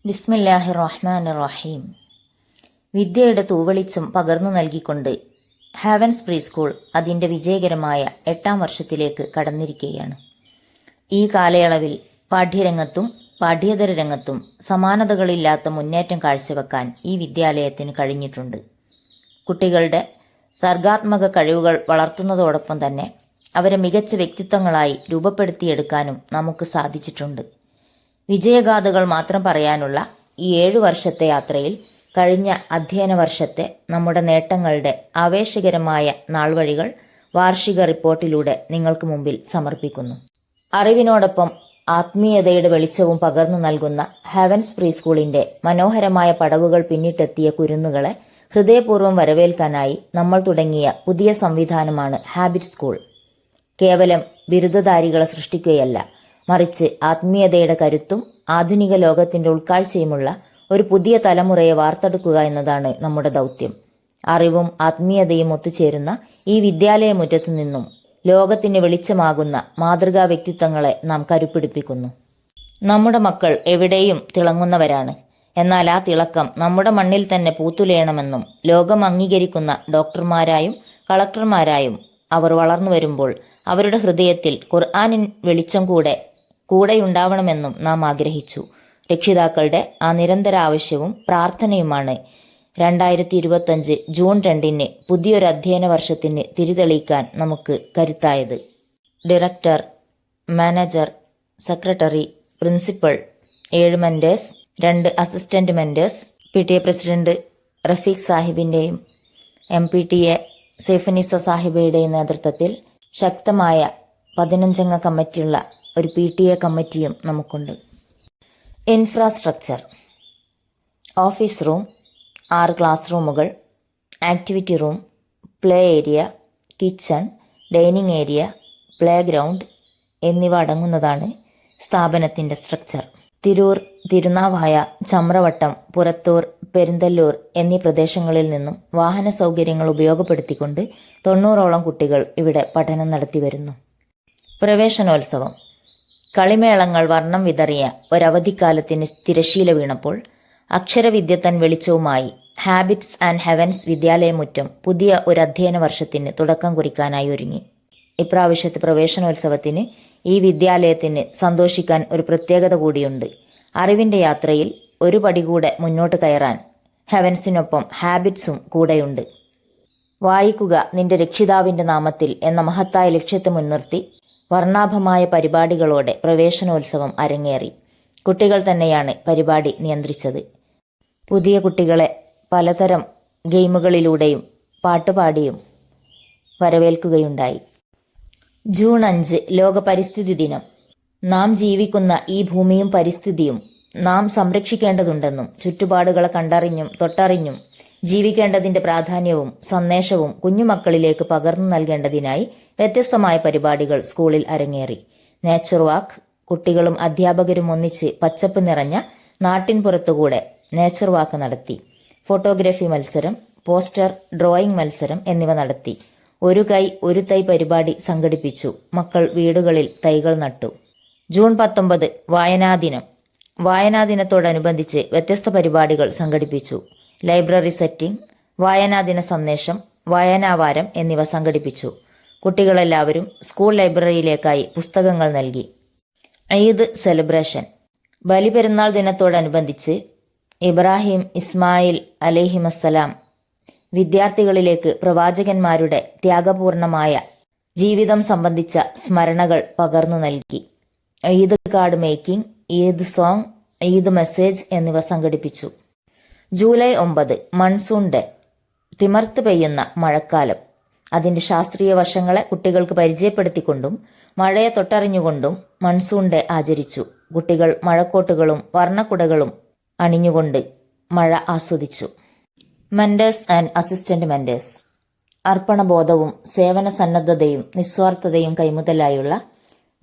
ബിസ്മില്ലാഹിർ റഹ്മാനിർ റഹീം. വിദ്യയുടെ തൂവെളിച്ചം പകർന്നു നൽകിക്കൊണ്ട് ഹാവൻസ് പ്രീ സ്കൂൾ അതിൻ്റെ വിജയകരമായ 8ാം വർഷത്തിലേക്ക് കടന്നിരിക്കുകയാണ്. ഈ കാലയളവിൽ പാഠ്യരംഗത്തും പാഠ്യേതര രംഗത്തും സമാനതകളില്ലാത്ത മുന്നേറ്റം കാഴ്ചവെക്കാൻ ഈ വിദ്യാലയത്തിന് കഴിഞ്ഞിട്ടുണ്ട്. കുട്ടികളുടെ സർഗാത്മക കഴിവുകൾ വളർത്തുന്നതോടൊപ്പം തന്നെ അവരെ മികച്ച വ്യക്തിത്വങ്ങളായി രൂപപ്പെടുത്തിയെടുക്കാനും നമുക്ക് സാധിച്ചിട്ടുണ്ട്. വിജയഗാഥകൾ മാത്രം പറയാനുള്ള ഈ 7 വർഷത്തെ യാത്രയിൽ കഴിഞ്ഞ അധ്യയന വർഷത്തെ നമ്മുടെ നേട്ടങ്ങളുടെ ആവേശകരമായ നാൾവഴികൾ വാർഷിക റിപ്പോർട്ടിലൂടെ നിങ്ങൾക്ക് മുമ്പിൽ സമർപ്പിക്കുന്നു. അറിവിനോടൊപ്പം ആത്മീയതയുടെ വെളിച്ചവും പകർന്നു നൽകുന്ന ഹാവൻസ് പ്രീ സ്കൂളിന്റെ മനോഹരമായ പടവുകൾ പിന്നിട്ടെത്തിയ കുരുന്നുകളെ ഹൃദയപൂർവ്വം വരവേൽക്കാനായി നമ്മൾ തുടങ്ങിയ പുതിയ സംവിധാനമാണ് ഹാബിറ്റ് സ്കൂൾ. കേവലം ബിരുദധാരികളെ സൃഷ്ടിക്കുകയല്ല, മറിച്ച് ആത്മീയതയുടെ കരുത്തും ആധുനിക ലോകത്തിന്റെ ഉൾക്കാഴ്ചയുമുള്ള ഒരു പുതിയ തലമുറയെ വാർത്തെടുക്കുക എന്നതാണ് നമ്മുടെ ദൗത്യം. അറിവും ആത്മീയതയും ഒത്തുചേരുന്ന ഈ വിദ്യാലയമുറ്റത്തു നിന്നും ലോകത്തിന് വെളിച്ചമാകുന്ന മാതൃകാ വ്യക്തിത്വങ്ങളെ നാം കരുപ്പിടിപ്പിക്കുന്നു. നമ്മുടെ മക്കൾ എവിടെയും തിളങ്ങുന്നവരാണ്. എന്നാൽ ആ തിളക്കം നമ്മുടെ മണ്ണിൽ തന്നെ പൂത്തുലയണമെന്നും ലോകം അംഗീകരിക്കുന്ന ഡോക്ടർമാരായും കളക്ടർമാരായും അവർ വളർന്നു വരുമ്പോൾ അവരുടെ ഹൃദയത്തിൽ ഖുർആനിൻ വെളിച്ചം കൂടെയുണ്ടാവണമെന്നും നാം ആഗ്രഹിച്ചു. രക്ഷിതാക്കളുടെ ആ നിരന്തര ആവശ്യവും പ്രാർത്ഥനയുമാണ് 2025 ജൂൺ 2 പുതിയൊരു അധ്യയന വർഷത്തിന് തിരിതെളിയിക്കാൻ നമുക്ക് കരുത്തായത്. Director, manager, secretary, principal, 7 mentors, 2 assistant mentors, PTA president Rafeeq സാഹിബിന്റെയും MPTA സൈഫുനിസ സാഹിബയുടെയും നേതൃത്വത്തിൽ ശക്തമായ 15 അംഗ കമ്മിറ്റിയുള്ള ഒരു PTA കമ്മിറ്റിയും നമുക്കുണ്ട്. ഇൻഫ്രാസ്ട്രക്ചർ: ഓഫീസ് റൂം, 6 ക്ലാസ് റൂമുകൾ, activity room, play area, kitchen, dining area, play ground എന്നിവ അടങ്ങുന്നതാണ് സ്ഥാപനത്തിൻ്റെ സ്ട്രക്ചർ. തിരൂർ, തിരുനാവായ, ചമ്രവട്ടം, പുറത്തൂർ, പെരിന്തല്ലൂർ എന്നീ പ്രദേശങ്ങളിൽ നിന്നും വാഹന സൗകര്യങ്ങൾ ഉപയോഗപ്പെടുത്തിക്കൊണ്ട് 90ഓളം കുട്ടികൾ ഇവിടെ പഠനം നടത്തി വരുന്നു. പ്രവേശനോത്സവം: കളിമേളങ്ങൾ വർണ്ണം വിതറിയ ഒരവധിക്കാലത്തിന് തിരശീല വീണപ്പോൾ അക്ഷരവിദ്യത്തൻ വെളിച്ചവുമായി ഹാബിറ്റ്സ് ആൻഡ് ഹെവൻസ് വിദ്യാലയമുറ്റം പുതിയ ഒരു അധ്യയന വർഷത്തിന് തുടക്കം കുറിക്കാനായി ഒരുങ്ങി. ഇപ്രാവശ്യത്തെ പ്രവേശനോത്സവത്തിന് ഈ വിദ്യാലയത്തിന് സന്തോഷിക്കാൻ ഒരു പ്രത്യേകത കൂടിയുണ്ട്. അറിവിൻ്റെ യാത്രയിൽ ഒരു പടി കൂടെ മുന്നോട്ട് കയറാൻ ഹെവൻസിനൊപ്പം ഹാബിറ്റ്സും കൂടെയുണ്ട്. വായിക്കുക നിന്റെ രക്ഷിതാവിൻ്റെ നാമത്തിൽ എന്ന മഹത്തായ ലക്ഷ്യത്തെ മുൻനിർത്തി വർണ്ണാഭമായ പരിപാടികളോടെ പ്രവേശനോത്സവം അരങ്ങേറി. കുട്ടികൾ തന്നെയാണ് പരിപാടി നിയന്ത്രിച്ചത്. പുതിയ കുട്ടികളെ പലതരം ഗെയിമുകളിലൂടെയും പാട്ടുപാടിയും വരവേൽക്കുകയുണ്ടായി. ജൂൺ 5 ലോക പരിസ്ഥിതി ദിനം. നാം ജീവിക്കുന്ന ഈ ഭൂമിയും പരിസ്ഥിതിയും നാം സംരക്ഷിക്കേണ്ടതുണ്ടെന്നും ചുറ്റുപാടുകളെ കണ്ടറിഞ്ഞും തൊട്ടറിഞ്ഞും ജീവിക്കേണ്ടതിൻ്റെ പ്രാധാന്യവും സന്ദേശവും കുഞ്ഞുമക്കളിലേക്ക് പകർന്നു നൽകേണ്ടതിനായി വ്യത്യസ്തമായ പരിപാടികൾ സ്കൂളിൽ അരങ്ങേറി. നേച്ചർ വാക്ക്: കുട്ടികളും അധ്യാപകരും ഒന്നിച്ച് പച്ചപ്പ് നിറഞ്ഞ നാട്ടിൻപുറത്തുകൂടെ നേച്ചർ വാക്ക് നടത്തി. ഫോട്ടോഗ്രാഫി മത്സരം, പോസ്റ്റർ ഡ്രോയിങ് മത്സരം എന്നിവ നടത്തി. ഒരു കൈ ഒരു തൈ പരിപാടി സംഘടിപ്പിച്ചു. മക്കൾ വീടുകളിൽ തൈകൾ നട്ടു. ജൂൺ 19 വായനാദിനം. വായനാദിനത്തോടനുബന്ധിച്ച് വ്യത്യസ്ത പരിപാടികൾ സംഘടിപ്പിച്ചു. ലൈബ്രറി സെറ്റിംഗ്, വായനാദിന സന്ദേശം, വായനാവാരം എന്നിവ സംഘടിപ്പിച്ചു. കുട്ടികളെല്ലാവരും സ്കൂൾ ലൈബ്രറിയിലേക്കായി പുസ്തകങ്ങൾ നൽകി. ഈദ് സെലിബ്രേഷൻ: ബലിപെരുന്നാൾ ദിനത്തോടനുബന്ധിച്ച് ഇബ്രാഹിം ഇസ്മായിൽ അലൈഹിമസ്സലാം വിദ്യാർത്ഥികളിലേക്ക് പ്രവാചകന്മാരുടെ ത്യാഗപൂർണമായ ജീവിതം സംബന്ധിച്ച സ്മരണകൾ പകർന്നു നൽകി. Eid card making, Eid song, Eid message എന്നിവ സംഘടിപ്പിച്ചു. July 9 monsoon day. തിമർത്ത് പെയ്യുന്ന മഴക്കാലം, അതിൻ്റെ ശാസ്ത്രീയ വശങ്ങളെ കുട്ടികൾക്ക് പരിചയപ്പെടുത്തിക്കൊണ്ടും മഴയെ തൊട്ടറിഞ്ഞുകൊണ്ടും മൺസൂൺ ഡേ ആചരിച്ചു. കുട്ടികൾ മഴക്കോട്ടുകളും വർണ്ണക്കുടകളും അണിഞ്ഞുകൊണ്ട് മഴ ആസ്വദിച്ചു. മെന്റേഴ്സ് ആൻഡ് അസിസ്റ്റന്റ് മെന്റേഴ്സ്: അർപ്പണബോധവും സേവന സന്നദ്ധതയും നിസ്വാർത്ഥതയും കൈമുതലായുള്ള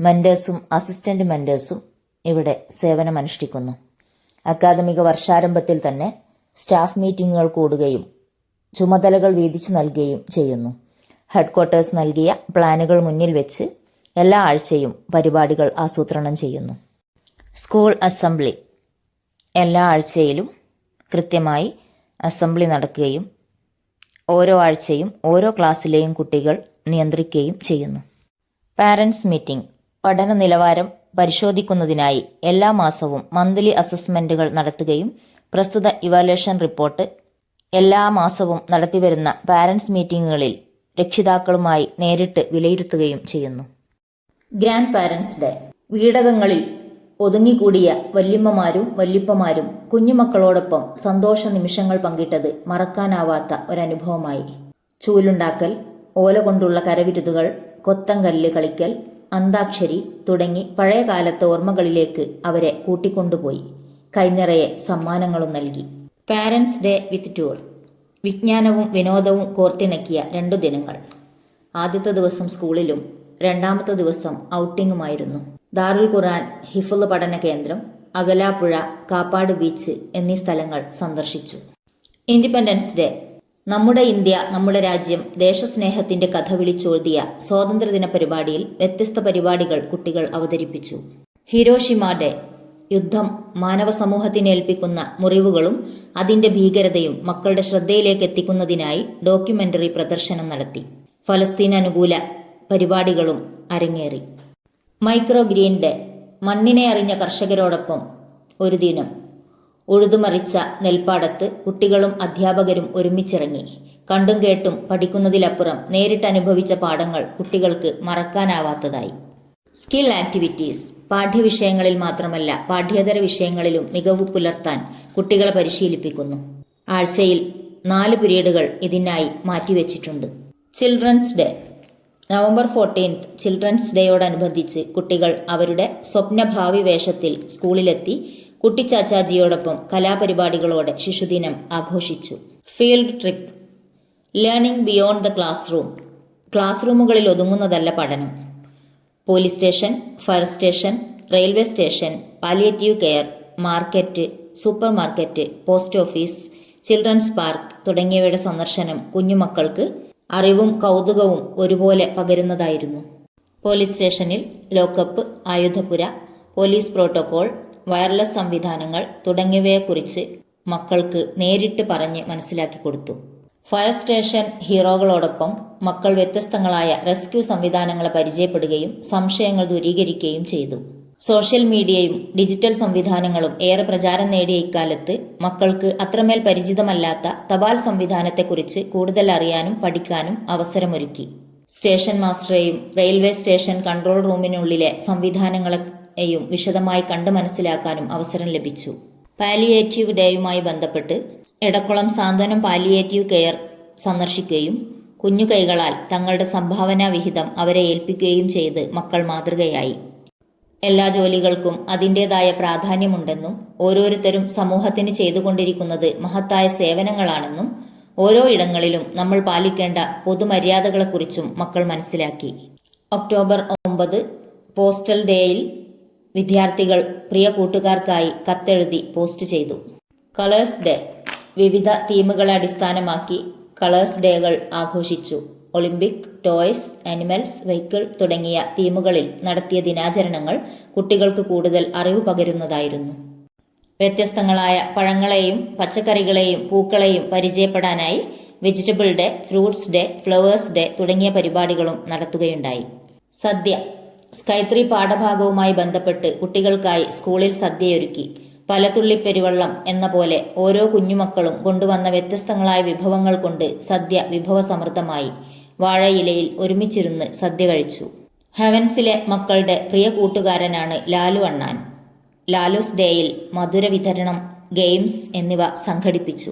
മെന്റേഴ്സും അസിസ്റ്റന്റ് മെന്റേഴ്സും ഇവിടെ സേവനമനുഷ്ഠിക്കുന്നു. അക്കാദമിക വർഷാരംഭത്തിൽ തന്നെ സ്റ്റാഫ് മീറ്റിംഗുകൾ കൂടുകയും ചുമതലകൾ വീതിച്ചു നൽകുകയും ചെയ്യുന്നു. ഹെഡ്ക്വാർട്ടേഴ്സ് നൽകിയ പ്ലാനുകൾ മുന്നിൽ വെച്ച് എല്ലാ ആഴ്ചയും പരിപാടികൾ ആസൂത്രണം ചെയ്യുന്നു. സ്കൂൾ അസംബ്ലി: എല്ലാ ആഴ്ചയിലും കൃത്യമായി അസംബ്ലി നടക്കുകയും ഓരോ ആഴ്ചയും ഓരോ ക്ലാസ്സിലെയും കുട്ടികൾ നിയന്ത്രിക്കുകയും ചെയ്യുന്നു. പാരൻസ് മീറ്റിംഗ് പഠന നിലവാരം പരിശോധിക്കുന്നതിനായി എല്ലാ മാസവും മന്ത്ലി അസസ്മെൻറ്റുകൾ നടത്തുകയും പ്രസ്തുത ഇവാലുവേഷൻ റിപ്പോർട്ട് എല്ലാ മാസവും നടത്തിവരുന്ന പാരൻസ് മീറ്റിങ്ങുകളിൽ രക്ഷിതാക്കളുമായി നേരിട്ട് വിലയിരുത്തുകയും ചെയ്യുന്നു. ഗ്രാൻഡ് പാരൻസ് ഡേ വീടകങ്ങളിൽ ഒതുങ്ങിക്കൂടിയ വല്യമ്മമാരും വല്യപ്പമാരും കുഞ്ഞുമക്കളോടൊപ്പം സന്തോഷ നിമിഷങ്ങൾ പങ്കിട്ടത് മറക്കാനാവാത്ത ഒരനുഭവമായി. ചൂലുണ്ടാക്കൽ, ഓല കൊണ്ടുള്ള കരവിരുതുകൾ, കൊത്തങ്കല്ല് കളിക്കൽ, അന്താക്ഷരി തുടങ്ങി പഴയ കാലത്തെ ഓർമ്മകളിലേക്ക് അവരെ കൂട്ടിക്കൊണ്ടുപോയി. കൈനിറയെ സമ്മാനങ്ങളും നൽകി. പാരൻസ് ഡേ വിത്ത് ടൂർ വിജ്ഞാനവും വിനോദവും കോർത്തിണക്കിയ 2 ദിനങ്ങൾ. ആദ്യത്തെ ദിവസം സ്കൂളിലും രണ്ടാമത്തെ ദിവസം ഔട്ടിങ്ങുമായിരുന്നു. ദാറുൽ ഖുർആൻ ഹിഫ്ള് പഠന കേന്ദ്രം, അകലാപ്പുഴ, കാപ്പാട് ബീച്ച് എന്നീ സ്ഥലങ്ങൾ സന്ദർശിച്ചു. ഇൻഡിപെൻഡൻസ് ഡേ നമ്മുടെ ഇന്ത്യ നമ്മുടെ രാജ്യം ദേശസ്നേഹത്തിന്റെ കഥ വിളിച്ചോതിയ സ്വാതന്ത്ര്യദിന പരിപാടിയിൽ വ്യത്യസ്ത പരിപാടികൾ കുട്ടികൾ അവതരിപ്പിച്ചു. ഹിരോഷിമ ഡേ യുദ്ധം മാനവ സമൂഹത്തിനേൽപ്പിക്കുന്ന മുറിവുകളും അതിന്റെ ഭീകരതയും മക്കളുടെ ശ്രദ്ധയിലേക്ക് എത്തിക്കുന്നതിനായി ഡോക്യുമെന്ററി പ്രദർശനം നടത്തി. ഫലസ്തീൻ അനുകൂല പരിപാടികളും അരങ്ങേറി. മൈക്രോ ഗ്രീൻ ഡേ മണ്ണിനെ അറിഞ്ഞ കർഷകരോടൊപ്പം ഒരു ദിനം. ഉഴുതുമറിച്ച നെൽപ്പാടത്ത് കുട്ടികളും അധ്യാപകരും ഒരുമിച്ചിറങ്ങി. കണ്ടും കേട്ടും പഠിക്കുന്നതിലപ്പുറം നേരിട്ടനുഭവിച്ച പാഠങ്ങൾ കുട്ടികൾക്ക് മറക്കാനാവാത്തതായി. സ്കിൽ ആക്ടിവിറ്റീസ് പാഠ്യവിഷയങ്ങളിൽ മാത്രമല്ല പാഠ്യേതര വിഷയങ്ങളിലും മികവ് പുലർത്താൻ കുട്ടികളെ പരിശീലിപ്പിക്കുന്നു. ആഴ്ചയിൽ 4 പീരീഡുകൾ ഇതിനായി മാറ്റിവെച്ചിട്ടുണ്ട്. ചിൽഡ്രൻസ് ഡേ നവംബർ 14 ചിൽഡ്രൻസ് ഡേയോടനുബന്ധിച്ച് കുട്ടികൾ അവരുടെ സ്വപ്നഭാവി വേഷത്തിൽ സ്കൂളിലെത്തി കുട്ടിച്ചാച്ചാജിയോടൊപ്പം കലാപരിപാടികളോടെ ശിശുദിനം ആഘോഷിച്ചു. Field trip learning beyond the class room class റൂമുകളിൽ ഒതുങ്ങുന്നതല്ല പഠനം. Police station, fire station, railway station, palliative care, market, super market, post office, children's park തുടങ്ങിയവയുടെ സന്ദർശനം കുഞ്ഞുമക്കൾക്ക് അറിവും കൗതുകവും ഒരുപോലെ പകരുന്നതായിരുന്നു. പോലീസ് സ്റ്റേഷനിൽ ലോക്കപ്പ്, ആയുധപുര, പോലീസ് പ്രോട്ടോകോൾ, വയർലെസ് സംവിധാനങ്ങൾ തുടങ്ങിയവയെക്കുറിച്ച് മക്കൾക്ക് നേരിട്ട് പറഞ്ഞ് മനസ്സിലാക്കി കൊടുത്തു. ഫയർ സ്റ്റേഷൻ ഹീറോകളോടൊപ്പം മക്കൾ വ്യത്യസ്തങ്ങളായ റെസ്ക്യൂ സംവിധാനങ്ങളെ പരിചയപ്പെടുകയും സംശയങ്ങൾ ദൂരീകരിക്കുകയും ചെയ്തു. സോഷ്യൽ മീഡിയയും ഡിജിറ്റൽ സംവിധാനങ്ങളും ഏറെ പ്രചാരം നേടിയ ഇക്കാലത്ത് മക്കൾക്ക് അത്രമേൽ പരിചിതമല്ലാത്ത തപാൽ സംവിധാനത്തെക്കുറിച്ച് കൂടുതൽ അറിയാനും പഠിക്കാനും അവസരമൊരുക്കി. സ്റ്റേഷൻ മാസ്റ്ററെയും റെയിൽവേ സ്റ്റേഷൻ കൺട്രോൾ റൂമിനുള്ളിലെ സംവിധാനങ്ങളെയും വിശദമായി കണ്ടു മനസ്സിലാക്കാനും അവസരം ലഭിച്ചു. പാലിയേറ്റീവ് ഡേയുമായി ബന്ധപ്പെട്ട് എടക്കുളം സാന്ത്വനം പാലിയേറ്റീവ് കെയർ സന്ദർശിക്കുകയും കുഞ്ഞു കൈകളാൽ തങ്ങളുടെ സംഭാവനാ വിഹിതം അവരെ ഏൽപ്പിക്കുകയും ചെയ്ത് മക്കൾ മാതൃകയായി. എല്ലാ ജോലികൾക്കും അതിൻ്റെതായ പ്രാധാന്യമുണ്ടെന്നും ഓരോരുത്തരും സമൂഹത്തിന് ചെയ്തുകൊണ്ടിരിക്കുന്നത് മഹത്തായ സേവനങ്ങളാണെന്നും ഓരോ ഇടങ്ങളിലും നമ്മൾ പാലിക്കേണ്ട പൊതുമര്യാദകളെക്കുറിച്ചും മക്കൾ മനസ്സിലാക്കി. ഒക്ടോബർ 9 പോസ്റ്റൽ ഡേയിൽ വിദ്യാർത്ഥികൾ പ്രിയ കൂട്ടുകാർക്കായി കത്തെഴുതി പോസ്റ്റ് ചെയ്തു. കളേഴ്സ് ഡേ വിവിധ തീമുകളെ അടിസ്ഥാനമാക്കി കളേഴ്സ് ഡേകൾ ആഘോഷിച്ചു. ഒളിമ്പിക്, ടോയ്സ്, ആനിമൽസ്, വെഹിക്കിൾ തുടങ്ങിയ തീമുകളിൽ നടത്തിയ ദിനാചരണങ്ങൾ കുട്ടികൾക്ക് കൂടുതൽ അറിവ് പകരുന്നതായിരുന്നു. വ്യത്യസ്തങ്ങളായ പഴങ്ങളെയും പച്ചക്കറികളെയും പൂക്കളെയും പരിചയപ്പെടാനായി vegetable day, fruits day, flowers day തുടങ്ങിയ പരിപാടികളും നടത്തുകയുണ്ടായി. സദ്യ സ്കൈത്രി പാഠഭാഗവുമായി ബന്ധപ്പെട്ട് കുട്ടികൾക്കായി സ്കൂളിൽ സദ്യയൊരുക്കി. പലതുള്ളിപ്പെരുവള്ളം എന്ന പോലെ ഓരോ കുഞ്ഞുമക്കളും കൊണ്ടുവന്ന വ്യത്യസ്തങ്ങളായ വിഭവങ്ങൾ കൊണ്ട് സദ്യ വിഭവസമൃദ്ധമായി. വാഴയിലയിൽ ഒരുമിച്ചിരുന്ന് സദ്യ കഴിച്ചു. ഹെവൻസിലെ മക്കളുടെ പ്രിയ കൂട്ടുകാരനാണ് ലാലു അണ്ണാൻ. ലാലൂസ് ഡേയിൽ മധുര വിതരണം, ഗെയിംസ് എന്നിവ സംഘടിപ്പിച്ചു.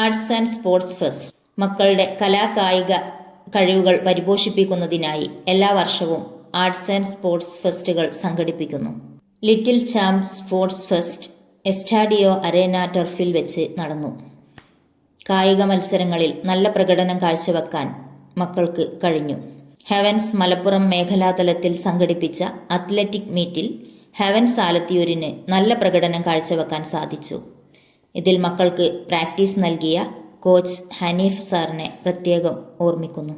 ആർട്സ് ആൻഡ് സ്പോർട്സ് ഫെസ്റ്റ് മക്കളുടെ കലാകായിക കഴിവുകൾ പരിപോഷിപ്പിക്കുന്നതിനായി എല്ലാ വർഷവും ആർട്സ് ആൻഡ് സ്പോർട്സ് ഫെസ്റ്റുകൾ സംഘടിപ്പിക്കുന്നു. Little champ sports fest Estadio arena ടർഫിൽ വെച്ച് നടന്നു. കായിക മത്സരങ്ങളിൽ നല്ല പ്രകടനം കാഴ്ചവെക്കാൻ മക്കൾക്ക് കഴിഞ്ഞു. ഹെവൻസ് മലപ്പുറം മേഖലാതലത്തിൽ സംഘടിപ്പിച്ച അത്ലറ്റിക് മീറ്റിൽ ഹെവൻസ് ആലത്തിയൂരിന് നല്ല പ്രകടനം കാഴ്ചവെക്കാൻ സാധിച്ചു. ഇതിൽ മക്കൾക്ക് പ്രാക്ടീസ് നൽകിയ കോച്ച് ഹനീഫ് സാറിനെ പ്രത്യേകം ഓർമ്മിക്കുന്നു.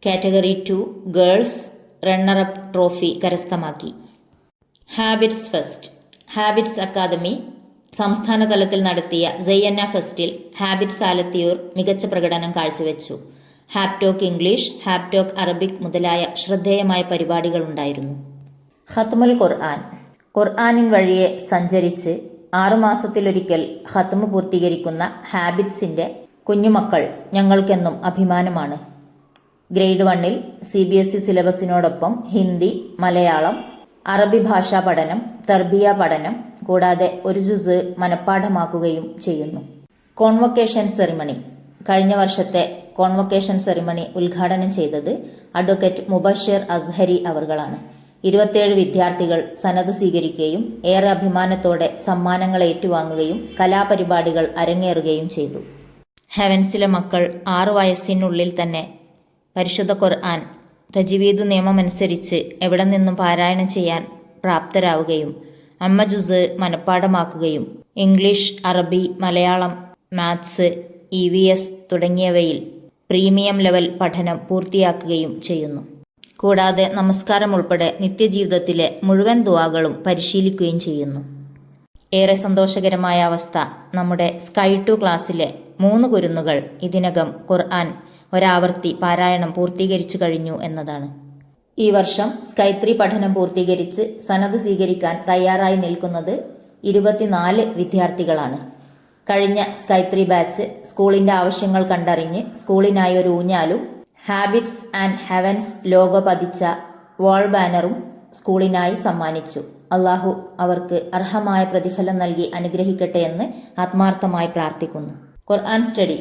കാറ്റഗറി 2 ഗേൾസ് റണ്ണറപ്പ് ട്രോഫി കരസ്ഥമാക്കി. ഹാബിറ്റ്സ് ഫെസ്റ്റ് ഹാബിറ്റ്സ് അക്കാദമി സംസ്ഥാന തലത്തിൽ നടത്തിയ സയ്യന്ന ഫെസ്റ്റിൽ ഹാബിറ്റ് സാലത്തിയൂർ മികച്ച പ്രകടനം കാഴ്ചവെച്ചു. ഹാപ്ടോക്ക് ഇംഗ്ലീഷ്, ഹാപ്ടോക്ക് അറബിക് മുതലായ ശ്രദ്ധേയമായ പരിപാടികളുണ്ടായിരുന്നു. ഖത്മുൽ ഖുർആൻ. ഖുർആനിൻ വഴിയെ സഞ്ചരിച്ച് 6 മാസത്തിലൊരിക്കൽ ഖത്മ് പൂർത്തീകരിക്കുന്ന ഹാബിറ്റ്സിൻ്റെ കുഞ്ഞുമക്കൾ ഞങ്ങൾക്കെന്നും അഭിമാനമാണ്. ഗ്രേഡ് 1-ൽ CBSE സിലബസിനോടൊപ്പം ഹിന്ദി, മലയാളം, അറബി ഭാഷാ പഠനം, തർബിയ പഠനം കൂടാതെ ഒരു ജുസ് മനഃപ്പാഠമാക്കുകയും ചെയ്യുന്നു. Convocation ceremony. കഴിഞ്ഞ വർഷത്തെ കോൺവൊക്കേഷൻ സെറിമണി ഉദ്ഘാടനം ചെയ്തത് അഡ്വക്കേറ്റ് മുബഷിർ അസ്ഹരി അവർകളാണ്. 27 വിദ്യാർത്ഥികൾ സനത് സ്വീകരിക്കുകയും ഏറെ അഭിമാനത്തോടെ സമ്മാനങ്ങൾ ഏറ്റുവാങ്ങുകയും കലാപരിപാടികൾ അരങ്ങേറുകയും ചെയ്തു. ഹെവൻസിലെ മക്കൾ 6 വയസ്സിനുള്ളിൽ തന്നെ പരിശുദ്ധ ഖുർആൻ തജ്വീദ് നിയമമനുസരിച്ച് എവിടെ നിന്നും പാരായണം ചെയ്യാൻ പ്രാപ്തരാവുകയും അമ്മ ജുസ് മനഃപ്പാഠമാക്കുകയും ഇംഗ്ലീഷ്, അറബി, മലയാളം, മാത്സ്, EVS തുടങ്ങിയവയിൽ പ്രീമിയം ലെവൽ പഠനം പൂർത്തിയാക്കുകയും ചെയ്യുന്നു. കൂടാതെ നമസ്കാരം ഉൾപ്പെടെ നിത്യജീവിതത്തിലെ മുഴുവൻ ദുആകളും പരിശീലിക്കുകയും ചെയ്യുന്നു. ഏറെ സന്തോഷകരമായ അവസ്ഥ നമ്മുടെ Sky 2 ക്ലാസ്സിലെ 3 കുരുന്നുകൾ ഇതിനകം ഖുർആൻ ഒരാവർത്തി പാരായണം പൂർത്തീകരിച്ചു കഴിഞ്ഞു എന്നതാണ്. ഈ വർഷം Sky 3 പഠനം പൂർത്തീകരിച്ച് സനത് സ്വീകരിക്കാൻ തയ്യാറായി നിൽക്കുന്നത് 24 വിദ്യാർത്ഥികളാണ്. കഴിഞ്ഞ Sky 3 ബാച്ച് സ്കൂളിൻ്റെ ആവശ്യങ്ങൾ കണ്ടറിഞ്ഞ് സ്കൂളിനായി ഒരു ഊഞ്ഞാലും ഹാബിറ്റ്സ് ആൻഡ് ഹെവൻസ് ലോഗോ പതിച്ച വാൾ ബാനറും സ്കൂളിനായി സമ്മാനിച്ചു. അള്ളാഹു അവർക്ക് അർഹമായ പ്രതിഫലം നൽകി അനുഗ്രഹിക്കട്ടെ എന്ന് ആത്മാർത്ഥമായി പ്രാർത്ഥിക്കുന്നു. ഖുർആൻ സ്റ്റഡി.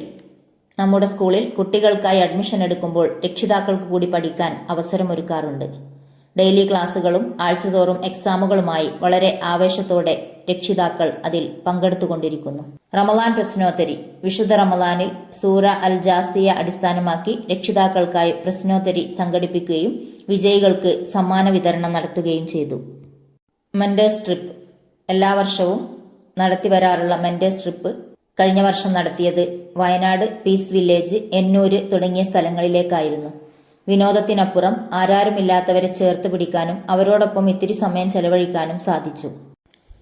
നമ്മുടെ സ്കൂളിൽ കുട്ടികൾക്കായി അഡ്മിഷൻ എടുക്കുമ്പോൾ രക്ഷിതാക്കൾക്ക് കൂടി പഠിക്കാൻ അവസരമൊരുക്കാറുണ്ട്. ഡെയിലി ക്ലാസ്സുകളും ആഴ്ചതോറും എക്സാമുകളുമായി വളരെ ആവേശത്തോടെ രക്ഷിതാക്കൾ അതിൽ പങ്കെടുത്തുകൊണ്ടിരിക്കുന്നു. റമളാൻ പ്രശ്നോത്തരി. വിശുദ്ധ റമളാനിൽ സൂറ അൽ ജാസിയ അടിസ്ഥാനമാക്കി രക്ഷിതാക്കൾക്കായി പ്രശ്നോത്തരി സംഘടിപ്പിക്കുകയും വിജയികൾക്ക് സമ്മാന വിതരണം നടത്തുകയും ചെയ്തു. Mentors trip. എല്ലാ വർഷവും നടത്തിവരാറുള്ള മെന്റേഴ്സ് ട്രിപ്പ് കഴിഞ്ഞ വർഷം നടത്തിയത് വയനാട്, പീസ് വില്ലേജ്, എന്നൂര് തുടങ്ങിയ സ്ഥലങ്ങളിലേക്കായിരുന്നു. വിനോദത്തിനപ്പുറം ആരാരുമില്ലാത്തവരെ ചേർത്ത് പിടിക്കാനും അവരോടൊപ്പം ഇത്തിരി സമയം ചെലവഴിക്കാനും സാധിച്ചു.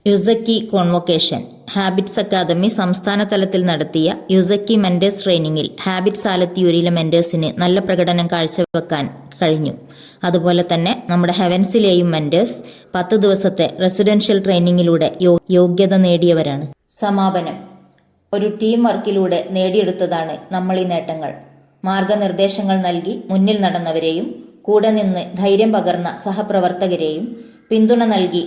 യുസക്കി കോൺവൊക്കേഷൻ. ഹാബിറ്റ്സ് അക്കാദമി സംസ്ഥാന തലത്തിൽ നടത്തിയ യുസക്കി മെന്റേഴ്സ് ട്രെയിനിങ്ങിൽ ഹാബിറ്റ്സ് ആലത്തിയൂരിലെ മെന്റേഴ്സിന് നല്ല പ്രകടനം കാഴ്ചവെക്കാൻ കഴിഞ്ഞു. അതുപോലെ തന്നെ നമ്മുടെ ഹെവൻസിലെയും മെന്റേഴ്സ് 10 ദിവസത്തെ റെസിഡൻഷ്യൽ ട്രെയിനിങ്ങിലൂടെ യോഗ്യത നേടിയവരാണ്. സമാപനം. ഒരു ടീം വർക്കിലൂടെ നേടിയെടുത്തതാണ് നമ്മൾ ഈ നേട്ടങ്ങൾ. മാർഗനിർദ്ദേശങ്ങൾ നൽകി മുന്നിൽ നടന്നവരെയും കൂടെ നിന്ന് ധൈര്യം പകർന്ന സഹപ്രവർത്തകരെയും പിന്തുണ നൽകി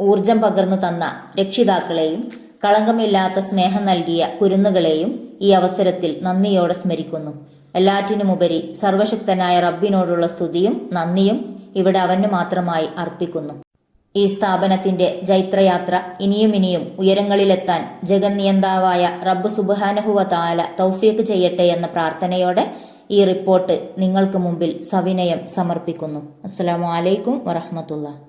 ഊർജം പകർന്നു തന്ന രക്ഷിതാക്കളെയും കളങ്കമില്ലാത്ത സ്നേഹം നൽകിയ കുരുന്നുകളെയും ഈ അവസരത്തിൽ നന്ദിയോടെ സ്മരിക്കുന്നു. എല്ലാറ്റിനുമുപരി സർവശക്തനായ റബ്ബിനോടുള്ള സ്തുതിയും നന്ദിയും ഇവിടെ അവന് മാത്രമായി അർപ്പിക്കുന്നു. ഈ സ്ഥാപനത്തിന്റെ ജൈത്രയാത്ര ഇനിയും ഉയരങ്ങളിലെത്താൻ ജഗന്നിയന്താവായ റബ്ബ് സുബ്ഹാനഹു വ തആല തൗഫീഖ് ചെയ്യട്ടെ എന്ന പ്രാർത്ഥനയോടെ ഈ റിപ്പോർട്ട് നിങ്ങൾക്ക് മുമ്പിൽ സവിനയം സമർപ്പിക്കുന്നു. അസ്സലാമു അലൈക്കും വറഹ്മത്തുള്ളാഹി.